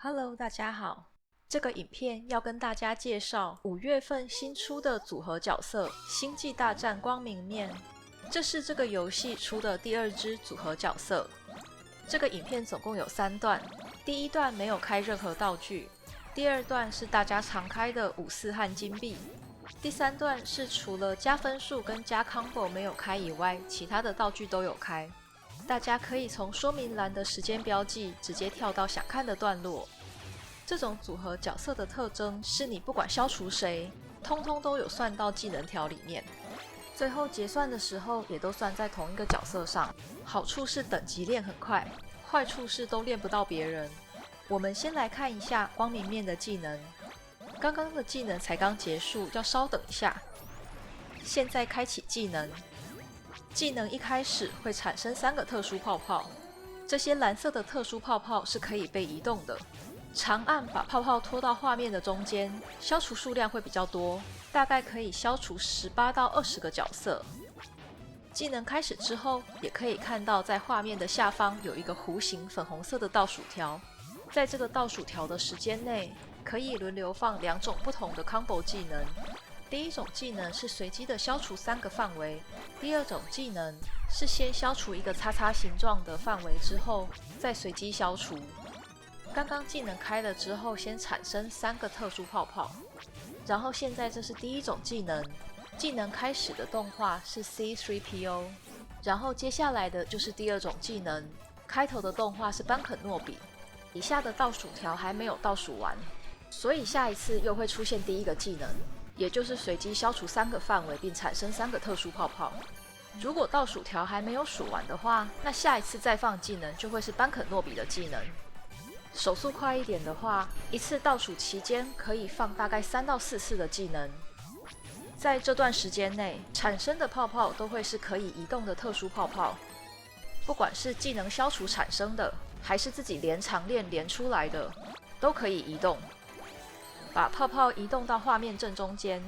Hello， 大家好。这个影片要跟大家介绍5月份新出的组合角色《星际大战：光明面》。这是这个游戏出的第2支组合角色。这个影片总共有3段，第1段没有开任何道具，第2段是大家常开的武士和金币，第3段是除了加分数跟加 combo 没有开以外，其他的道具都有开。大家可以从说明栏的时间标记直接跳到想看的段落。这种组合角色的特征是你不管消除谁，通通都有算到技能条里面。最后结算的时候也都算在同一个角色上。好处是等级练很快，坏处是都练不到别人。我们先来看一下光明面的技能。刚刚的技能才刚结束，要稍等一下。现在开启技能。技能一开始会产生3个特殊泡泡，这些蓝色的特殊泡泡是可以被移动的。长按把泡泡拖到画面的中间，消除数量会比较多，大概可以消除18到20个角色。技能开始之后，也可以看到在画面的下方有一个弧形粉红色的倒数条，在这个倒数条的时间内，可以轮流放2种不同的 combo 技能。第1种技能是随机的消除3个范围，第2种技能是先消除一个叉叉形状的范围之后，再随机消除。刚刚技能开了之后，先产生3个特殊泡泡，然后现在这是第1种技能，技能开始的动画是 C3PO， 然后接下来的就是第2种技能，开头的动画是班肯诺比。以下的倒数条还没有倒数完，所以下一次又会出现第1个技能，也就是随机消除3个范围并产生3个特殊泡泡。如果倒数条还没有数完的话，那下一次再放技能就会是班肯诺比的技能。手速快一点的话，一次倒数期间可以放大概3到4次的技能。在这段时间内产生的泡泡都会是可以移动的特殊泡泡，不管是技能消除产生的，还是自己连长练连出来的，都可以移动。把泡泡移动到画面正中间，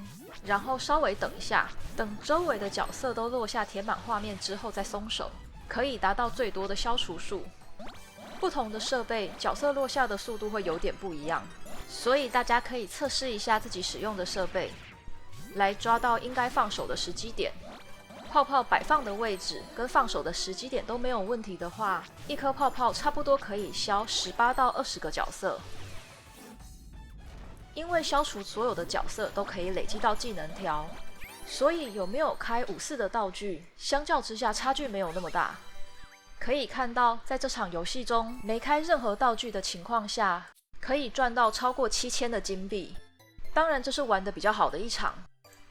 然后稍微等一下，等周围的角色都落下填满画面之后再松手，可以达到最多的消除数。不同的设备，角色落下的速度会有点不一样，所以大家可以测试一下自己使用的设备，来抓到应该放手的时机点。泡泡摆放的位置跟放手的时机点都没有问题的话，一颗泡泡差不多可以消18到20个角色。因为消除所有的角色都可以累积到技能条，所以有没有开5/4的道具，相较之下差距没有那么大。可以看到，在这场游戏中没开任何道具的情况下，可以赚到超过7000的金币。当然这是玩得比较好的一场，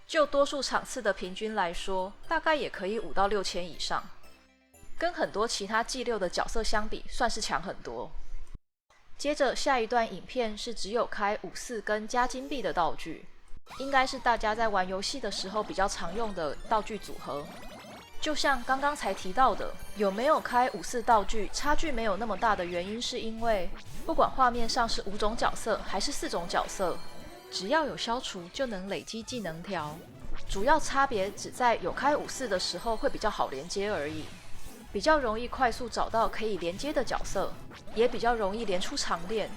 就多数场次的平均来说，大概也可以5到6000以上，跟很多其他G6的角色相比，算是强很多。接着下一段影片是只有开5/4跟加金币的道具，应该是大家在玩游戏的时候比较常用的道具组合。就像刚刚才提到的，有没有开5/4道具差距没有那么大的原因，是因为不管画面上是5种角色还是4种角色，只要有消除就能累积技能条，主要差别只在有开5/4的时候会比较好连接而已，比较容易快速找到可以连接的角色，也比较容易连出长链。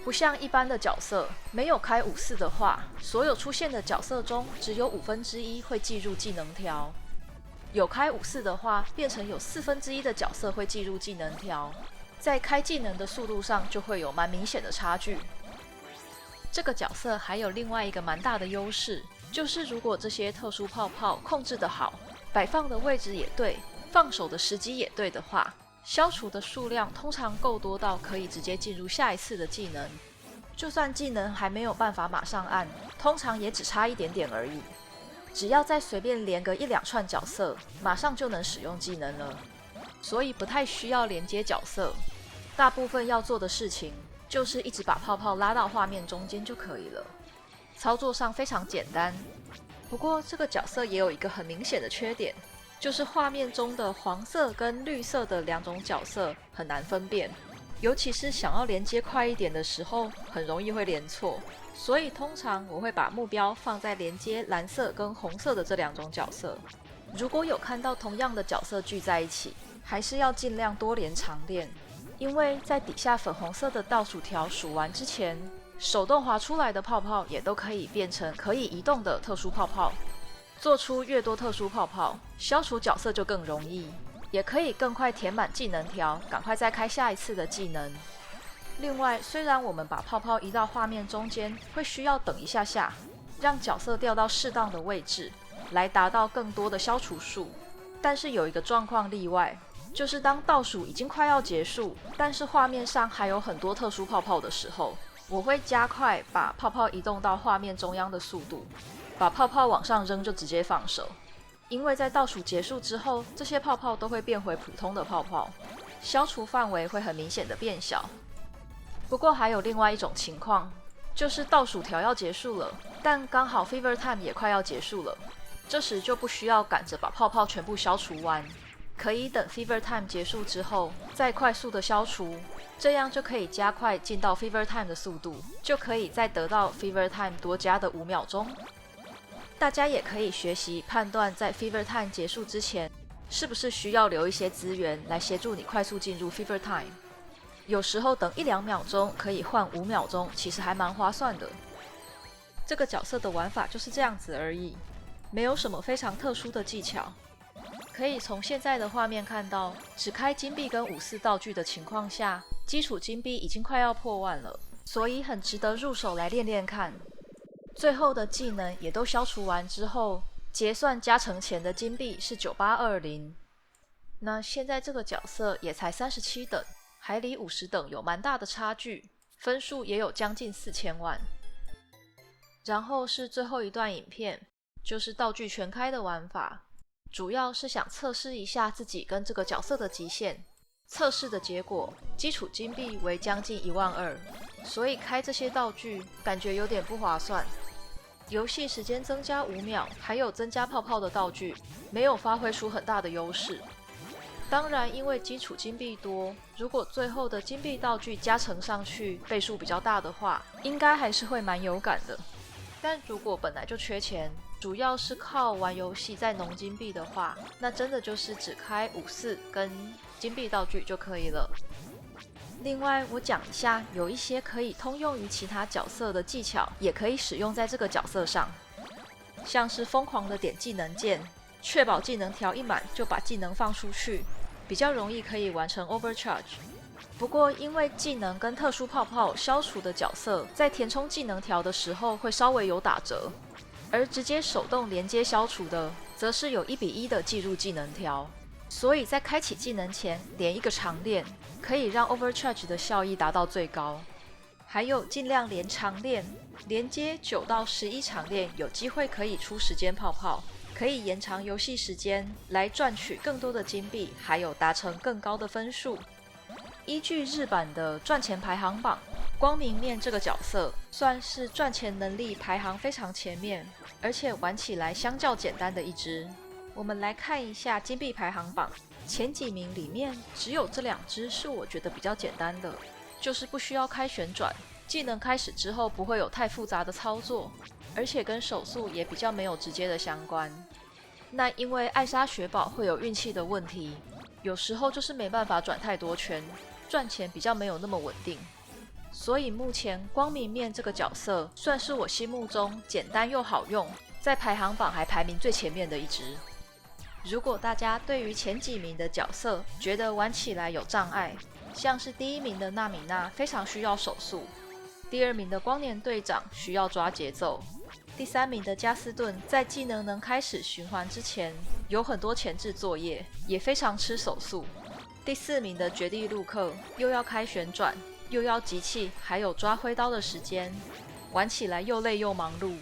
不像一般的角色，没有开5/4的话，所有出现的角色中只有1/5会计入技能条。有开5/4的话，变成有1/4的角色会计入技能条，在开技能的速度上就会有蛮明显的差距。这个角色还有另外一个蛮大的优势，就是如果这些特殊泡泡控制得好，摆放的位置也对，放手的时机也对的话，消除的数量通常够多到可以直接进入下一次的技能。就算技能还没有办法马上按，通常也只差一点点而已。只要再随便连个1-2串角色，马上就能使用技能了，所以不太需要连接角色。大部分要做的事情就是一直把泡泡拉到画面中间就可以了，操作上非常简单。不过这个角色也有一个很明显的缺点，就是画面中的黄色跟绿色的2种角色很难分辨，尤其是想要连接快一点的时候，很容易会连错。所以通常我会把目标放在连接蓝色跟红色的这2种角色。如果有看到同样的角色聚在一起，还是要尽量多连长练，因为在底下粉红色的倒数条数完之前，手动滑出来的泡泡也都可以变成可以移动的特殊泡泡。做出越多特殊泡泡，消除角色就更容易，也可以更快填满技能条，赶快再开下一次的技能。另外，虽然我们把泡泡移到画面中间会需要等一下下，让角色掉到适当的位置，来达到更多的消除数，但是有一个状况例外，就是当倒数已经快要结束，但是画面上还有很多特殊泡泡的时候，我会加快把泡泡移动到画面中央的速度，把泡泡往上扔就直接放手。因为在倒数结束之后，这些泡泡都会变回普通的泡泡，消除范围会很明显的变小。不过还有另外一种情况，就是倒数条要结束了，但刚好 Fever Time 也快要结束了，这时就不需要赶着把泡泡全部消除完，可以等 Fever Time 结束之后再快速的消除，这样就可以加快进到 Fever Time 的速度，就可以再得到 Fever Time 多加的5秒钟。大家也可以学习判断在 Fever Time 结束之前，是不是需要留一些资源来协助你快速进入 Fever Time。有时候等1-2秒钟可以换5秒钟，其实还蛮划算的。这个角色的玩法就是这样子而已，没有什么非常特殊的技巧。可以从现在的画面看到，只开金币跟5-4道具的情况下，基础金币已经快要破万了，所以很值得入手来练练看。最后的技能也都消除完之后，结算加成前的金币是9820。那现在这个角色也才37等，还离50等有蛮大的差距，分数也有将近4000万。然后是最后一段影片，就是道具全开的玩法，主要是想测试一下自己跟这个角色的极限。测试的结果，基础金币为将近12000，所以开这些道具感觉有点不划算。游戏时间增加5秒，还有增加泡泡的道具，没有发挥出很大的优势。当然，因为基础金币多，如果最后的金币道具加成上去倍数比较大的话，应该还是会蛮有感的。但如果本来就缺钱，主要是靠玩游戏在农金币的话，那真的就是只开5-4跟金币道具就可以了。另外，我讲一下，有一些可以通用于其他角色的技巧，也可以使用在这个角色上。像是疯狂的点技能键，确保技能条一满就把技能放出去，比较容易可以完成 overcharge。不过，因为技能跟特殊泡泡消除的角色，在填充技能条的时候会稍微有打折，而直接手动连接消除的，则是有1:1的计入技能条。所以在开启技能前连一个长链，可以让 overcharge 的效益达到最高。还有尽量连长链，连接9到11长链，有机会可以出时间泡泡，可以延长游戏时间，来赚取更多的金币，还有达成更高的分数。依据日版的赚钱排行榜，光明面这个角色算是赚钱能力排行非常前面，而且玩起来相较简单的一只。我们来看一下金币排行榜，前几名里面只有这2只是我觉得比较简单的，就是不需要开旋转，技能开始之后不会有太复杂的操作，而且跟手速也比较没有直接的相关。那因为艾莎雪宝会有运气的问题，有时候就是没办法转太多圈，赚钱比较没有那么稳定。所以目前光明面这个角色算是我心目中简单又好用，在排行榜还排名最前面的一只。如果大家对于前几名的角色觉得玩起来有障碍，像是第1名的纳米娜非常需要手速，第2名的光年队长需要抓节奏，第3名的加斯顿在技能能开始循环之前有很多前置作业，也非常吃手速，第4名的绝地陆克又要开旋转，又要集气，还有抓挥刀的时间，玩起来又累又忙碌。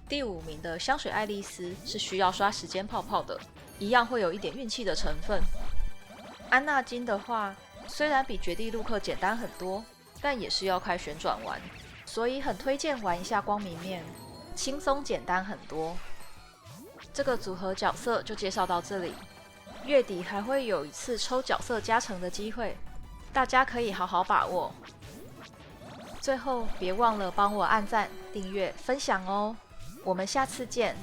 第5名的香水爱丽丝是需要刷时间泡泡的，一样会有一点运气的成分。安纳金的话，虽然比绝地陆克简单很多，但也是要开旋转玩，所以很推荐玩一下光明面，轻松简单很多。这个组合角色就介绍到这里，月底还会有一次抽角色加成的机会，大家可以好好把握。最后别忘了帮我按赞、订阅、分享哦，我们下次见。